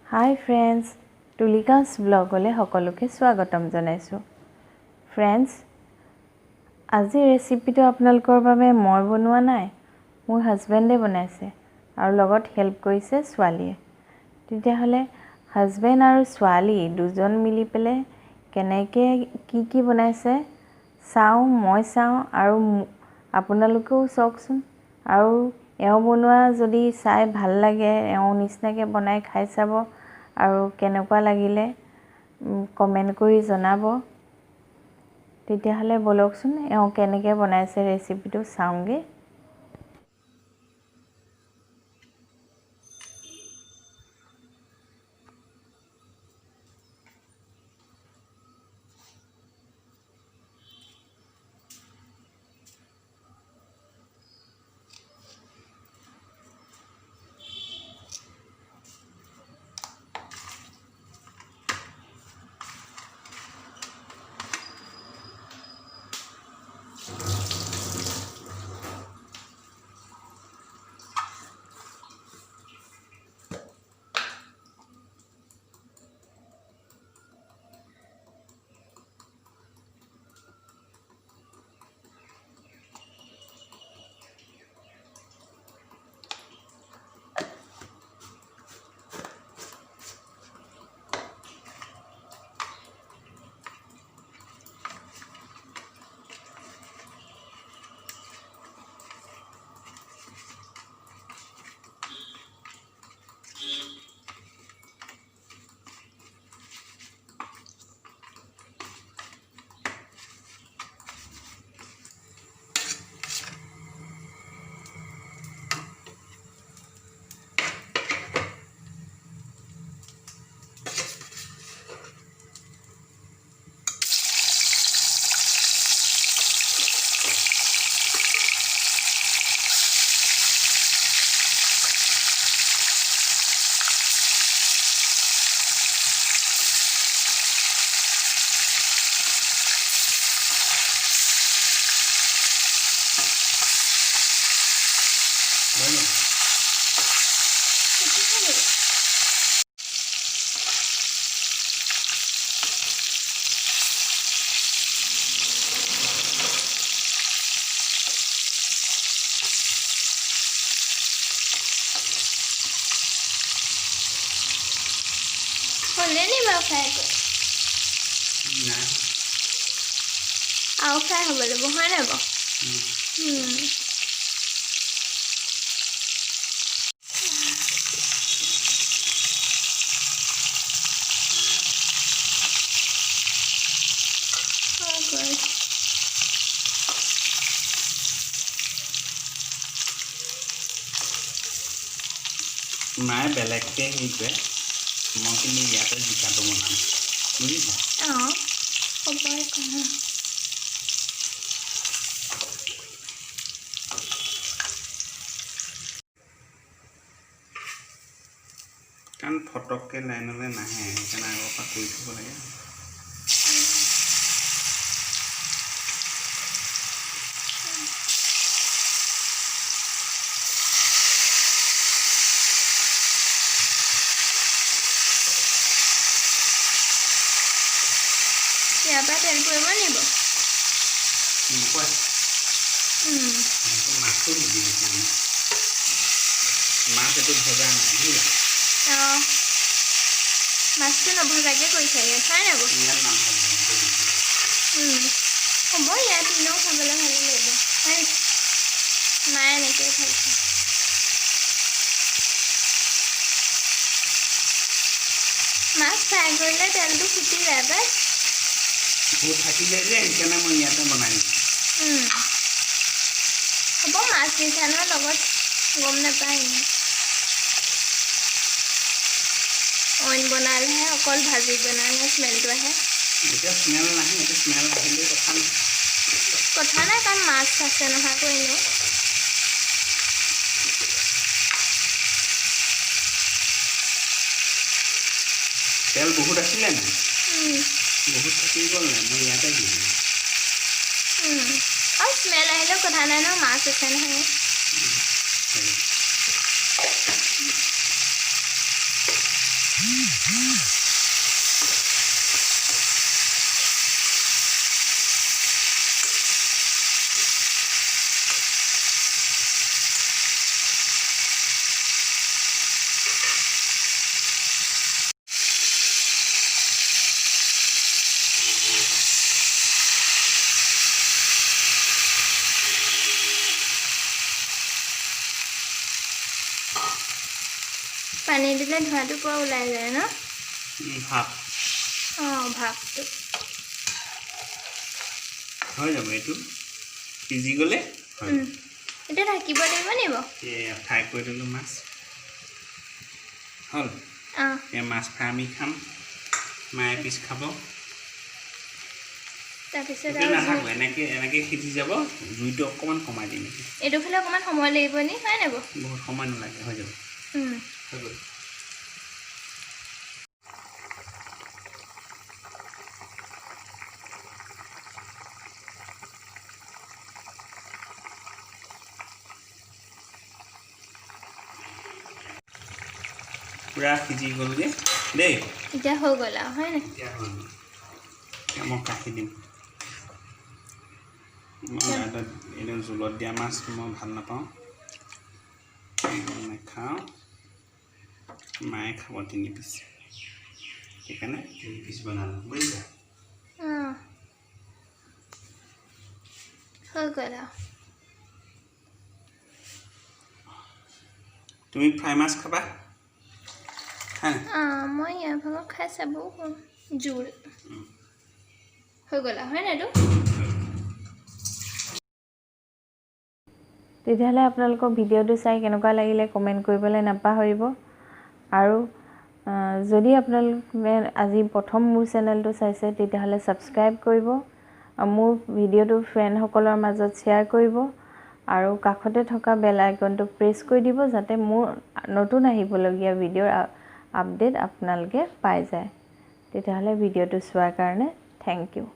Hi friends, तुलिकास ब्लॉगले सकलोके स्वागतम जनाइছো। Friends, আজি रेसिपिটো আপোনালোকৰ বাবে মই বনোৱা নাই, মোৰ হাজবেণ্ডে বনাইছে আৰু লগত হেল্প কৰিছে ছোৱালীয়ে। তেতিয়াহলে হাজবেণ্ড আৰু ছোৱালী দুজন মিলি পেলে কেনেকৈ কি বনাইছে চাও, মই চাও আৰু আপোনালোকেও চাওকচোন। আৰু এওঁ বনোৱা যদি চাই ভাল লাগে, এওঁ নিচিনাকৈ বনাই খাই চাব আৰু কেনেকুৱা লাগিলে কমেন্ট কৰি জনাব। তেতিয়াহলে বলকচোন এওঁ কেনেকৈ বনাইছে ৰেচিপিটো চাওঁগে। नहीं मैं फ्राई कर आओ फ्राई हो बोले वो है ना वो माए बेलेग के हिते मैं किन्तु इयाते जिकाটো बनाम बुझिছা खबर कहाँ कारण फटकके लाइनले नाहे সেইকাৰণে আগৰ পৰা কৰি থব লাগে। यहाँ पे तेल पूरा नहीं बो नकोय माছটো নিদি माছ एटो भजा নাই বুঝলা माছটো নভজাকে কৰিছে খাই না বো ইয়াৰ নাম হ'ব ইয়াত ইনো খাবলৈ ভাল লাগিব হয় মায়ে এনেকৈ খাইছে মাছ ফ্ৰাই কৰিলে তেলটো ফুটি যায় বে বহুত থাকি যায় যে সেইকাৰণে মই ইয়াতে বনাই দিছোঁ। হ'ব মাছ দিছা ন লগত গম নাপায় অইন বনালেহে অকল ভাজি বনালে স্মেলটো আহে। এতিয়া স্মেল নাহে, এইটো স্মেল আহিলে কথা নাই কাৰণ মাছ আছে নহয় আকৌ এনেও তেল বহুত আছিলে নাই বহুত থাকি গ'ল নাই মই ইয়াতে দিলোঁ আৰু স্মেল আহিলেও কথা নাই ন মাছ আছে নহয় পানী দিলে ধোঁৱাটো পুৰা ওলাই যায় ন? ভাপ অঁ ভাপটো হৈ যাব এইটো সিজি গ'লে হৈ যাব। এতিয়া ঢাকিব লাগিব নি বাৰু? ফ্ৰাই কৰি দিলোঁ মাছ হ'ল। অঁ মাছ ফ্ৰাই আমি খাম, মায়ে পিছ খাব। তাৰপিছত এইটো নাথাকো, এনেকৈ সিজি যাব। জুইটো অকণমান কমাই দিম। এইটো খালে অকণমান সময় লাগিব নি, হয় নাই বাৰু? বহুত সময় নালাগে, হৈ যাব। হৈ গ'ল। পুৰা সিজি গ'লগৈ দেই। এতিয়া হৈ গ'ল আৰু হয় নাই? এতিয়া হৈ গ'ল। এতিয়া মই কাঢ়ি দিম। মই এইটো জোলত দিয়া মাছ মই ভাল নাপাওঁ, নাখাওঁ। মায়ে খাব 3 পিচ, সেইকাৰণে 3 পিচ বনালোঁ, বুজিছা? অঁ হৈ গ'ল আৰু। তুমি ফ্ৰাই মাছ খাবা? মই ইয়াৰ ভাগত খাই চাবও পাৰোঁ। জোল হৈ গ'ল আৰু হয় নাই এইটো? তেতিয়াহ'লে আপোনালোকৰ ভিডিঅ'টো চাই কেনেকুৱা লাগিলে কমেণ্ট কৰিবলৈ নাপাহৰিব। আৰু যদি আপোনালোকে আজি প্ৰথম মোৰ চেনেলটো চাইছে তেতিয়াহ'লে ছাবস্ক্ৰাইব কৰিব, মোৰ ভিডিঅ'টো ফ্ৰেণ্ডসকলৰ মাজত শ্বেয়াৰ কৰিব আৰু কাষতে থকা বেল আইকনটো প্ৰেছ কৰি দিব যাতে মোৰ নতুন আহিবলগীয়া ভিডিঅ'ৰ আপডেট আপোনালোকে পাই যায়। তেতিয়াহ'লে ভিডিঅ'টো চোৱাৰ কাৰণে থেংক ইউ।